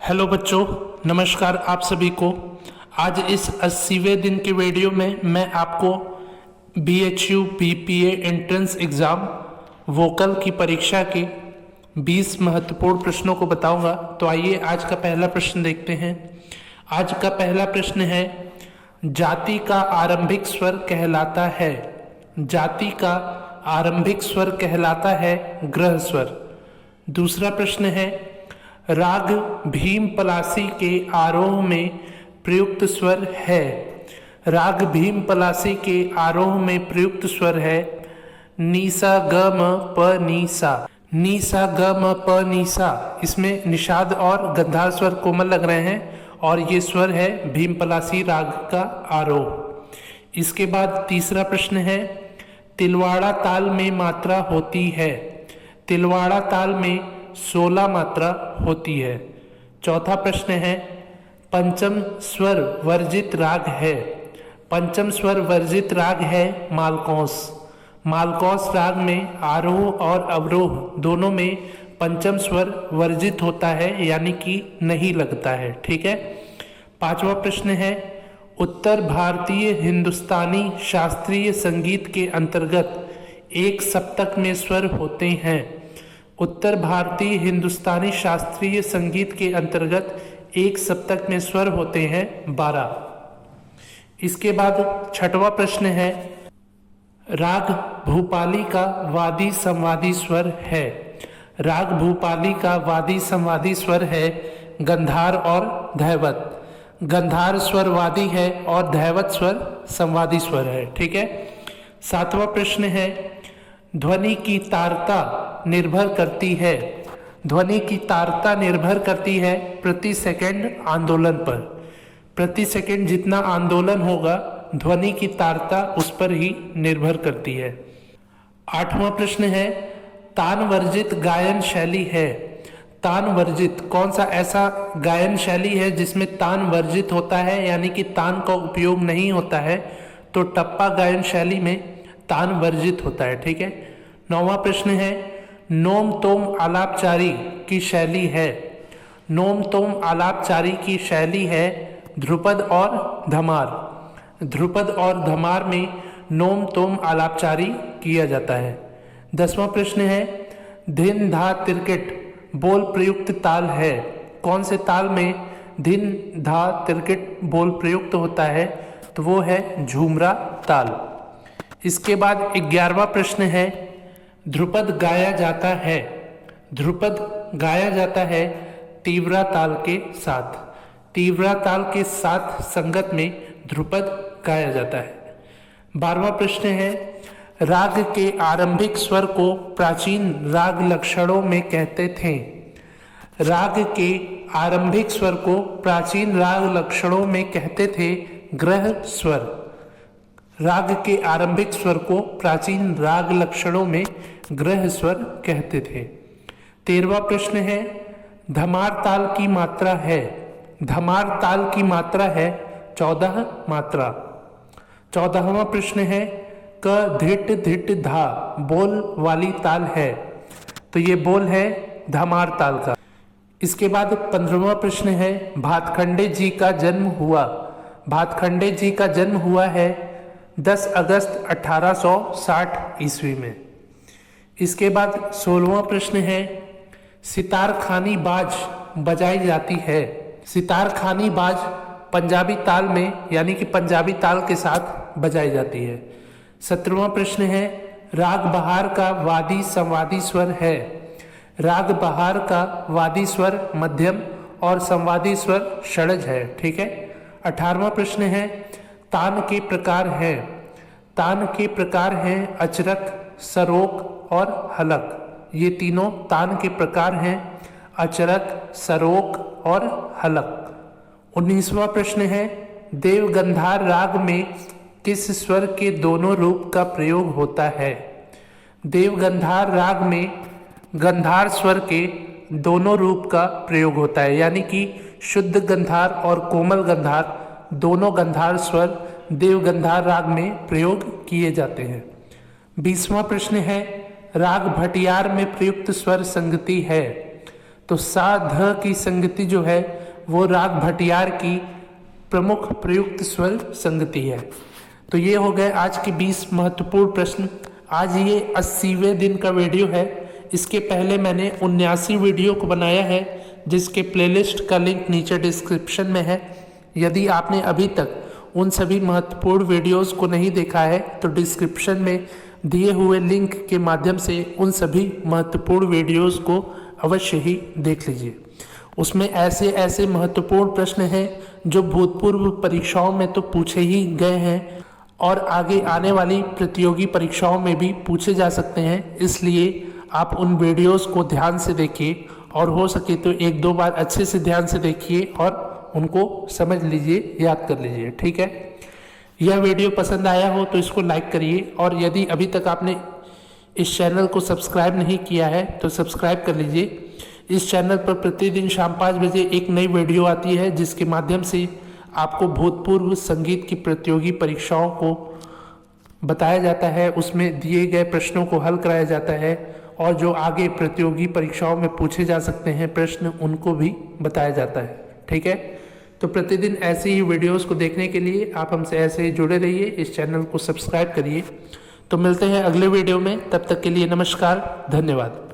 Hello बच्चों, नमस्कार आप सभी को। आज इस 80वें दिन के वीडियो में मैं आपको BHU BPA entrance exam vocal की परीक्षा के 20 महत्वपूर्ण प्रश्नों को बताऊंगा। तो आइए आज का पहला प्रश्न देखते हैं। आज का पहला प्रश्न है, जाति का आरंभिक स्वर कहलाता है। जाति का आरंभिक स्वर कहलाता है ग्रह स्वर। दूसरा प्रश्न है, राग भीम पलासी के आरोह में प्रयुक्त स्वर है। राग भीम पलासी के आरोह में प्रयुक्त स्वर है नीसा ग म प नीसा। नीसा ग म प नीसा, इसमें निषाद और गंधार स्वर कोमल लग रहे हैं और ये स्वर है भीम पलासी राग का आरोह। इसके बाद तीसरा प्रश्न है, तिलवाड़ा ताल में मात्रा होती है। तिलवाड़ा ताल में 16 मात्रा होती है। चौथा प्रश्न है, पंचम स्वर वर्जित राग है। पंचम स्वर वर्जित राग है मालकौस। मालकौस राग में आरोह और अवरोह दोनों में पंचम स्वर वर्जित होता है, यानी कि नहीं लगता है। ठीक है। पांचवा प्रश्न है, उत्तर भारतीय हिंदुस्तानी शास्त्रीय संगीत के अंतर्गत एक सप्तक में स्वर होते हैं। उत्तर भारतीय हिंदुस्तानी शास्त्रीय संगीत के अंतर्गत एक सप्तक में स्वर होते हैं 12। इसके बाद छठवां प्रश्न है, राग भूपाली का वादी संवादी स्वर है। राग भूपाली का वादी संवादी स्वर है गंधार और धैवत। गंधार स्वर वादी है और धैवत स्वर संवादी स्वर है। ठीक है। सातवां प्रश्न है, ध्वनि की तारता निर्भर करती है। ध्वनि की तारता निर्भर करती है प्रति सेकंड आंदोलन पर। प्रति सेकंड जितना आंदोलन होगा ध्वनि की तारता उस पर ही निर्भर करती है। आठवां प्रश्न है, तान वर्जित गायन शैली है। तान वर्जित कौन सा ऐसा गायन शैली है जिसमें तान वर्जित होता है, यानी कि तान का उपयोग नहीं होता है? तो टप्पा गायन शैली में तान वर्जित होता है। ठीक है। नौवां प्रश्न है, नोम तोम आलापचारी की शैली है। नोम तोम आलापचारी की शैली है ध्रुपद और धमार। ध्रुपद और धमार में नोम तोम आलापचारी किया जाता है। 10वां प्रश्न है, धिन धा तिरकिट बोल प्रयुक्त ताल है। कौन से ताल में धिन धा तिरकिट बोल प्रयुक्त होता है? तो वो है झूमरा ताल। इसके बाद 11वां प्रश्न है, ध्रुपद गाया जाता है। ध्रुपद गाया जाता है तीव्रा ताल के साथ। तीव्रा ताल के साथ संगत में ध्रुपद गाया जाता है। 12वां प्रश्न है, राग के आरंभिक स्वर को प्राचीन राग लक्षणों में कहते थे। राग के आरंभिक स्वर को प्राचीन राग लक्षणों में कहते थे ग्रह स्वर। राग के आरंभिक स्वर को प्राचीन राग लक्षणों में ग्रह स्वर कहते थे। 13वां प्रश्न है, धमार ताल की मात्रा है। धमार ताल की मात्रा है 14 मात्रा। 14वां प्रश्न है, क धिट धिट धा बोल वाली ताल है। तो ये बोल है धमार ताल का। इसके बाद 15वां प्रश्न है, भातखंडे जी का जन्म हुआ। भातखंडे जी का जन्म हुआ है 10 अगस्त 1860 ईस्वी में। इसके बाद 16वां प्रश्न है, सितार खानी बाज बजाई जाती है। सितार खानी बाज पंजाबी ताल में, यानी कि पंजाबी ताल के साथ बजाई जाती है। 17वां प्रश्न है, राग बहार का वादी संवादी स्वर है। राग बहार का वादी स्वर मध्यम और संवादी स्वर षड्ज है। ठीक है। 18वां प्रश्न है, तान के प्रकार हैं। तान के प्रकार हैं अचरक, सरोक और हलक। ये तीनों तान के प्रकार हैं, अचरक, सरोक और हलक। 19वां प्रश्न है, देवगंधार राग में किस स्वर के दोनों रूप का प्रयोग होता है? देवगंधार राग में गंधार स्वर के दोनों रूप का प्रयोग होता है, यानी कि शुद्ध गंधार और कोमल गंधार दोनों गंधार स्वर देवगंधार राग में प्रयोग किए जाते हैं। 20वां प्रश्न है, राग भटियार में प्रयुक्त स्वर संगति है। तो सा ध की संगति जो है वो राग भटियार की प्रमुख प्रयुक्त स्वर संगति है। तो ये हो गए आज के 20 महत्वपूर्ण प्रश्न। आज ये 80वें दिन का वीडियो है। इसके पहले मैंने 79 वीडियो को बनाया है जिसके प्लेलिस्ट का लिंक नीचे डिस्क्रिप्शन में है। यदि आपने अभी तक उन सभी महत्वपूर्ण वीडियोस को नहीं देखा है तो डिस्क्रिप्शन में दिए हुए लिंक के माध्यम से उन सभी महत्वपूर्ण वीडियोस को अवश्य ही देख लीजिए। उसमें ऐसे ऐसे महत्वपूर्ण प्रश्न हैं जो भूतपूर्व परीक्षाओं में तो पूछे ही गए हैं और आगे आने वाली प्रतियोगी परीक्षाओं में भी पूछे जा सकते हैं। इसलिए आप उन वीडियोस को ध्यान से देखिए और हो सके तो एक दो बार अच्छे से ध्यान से देखिए और उनको समझ लीजिए, याद कर लीजिए। ठीक है, यह वीडियो पसंद आया हो तो इसको लाइक करिए और यदि अभी तक आपने इस चैनल को सब्सक्राइब नहीं किया है तो सब्सक्राइब कर लीजिए। इस चैनल पर प्रतिदिन शाम 5 बजे एक नई वीडियो आती है जिसके माध्यम से आपको भूतपूर्व संगीत की प्रतियोगी परीक्षाओं को बताया जाता है, उसमें दिए गए प्रश्नों को हल कराया जाता है और जो आगे प्रतियोगी परीक्षाओं में पूछे जा सकते हैं प्रश्न उनको भी बताया जाता है। ठीक है, तो प्रतिदिन ऐसी ही वीडियोस को देखने के लिए आप हमसे ऐसे ही जुड़े रहिए, इस चैनल को सब्सक्राइब करिए। तो मिलते हैं अगले वीडियो में, तब तक के लिए नमस्कार, धन्यवाद।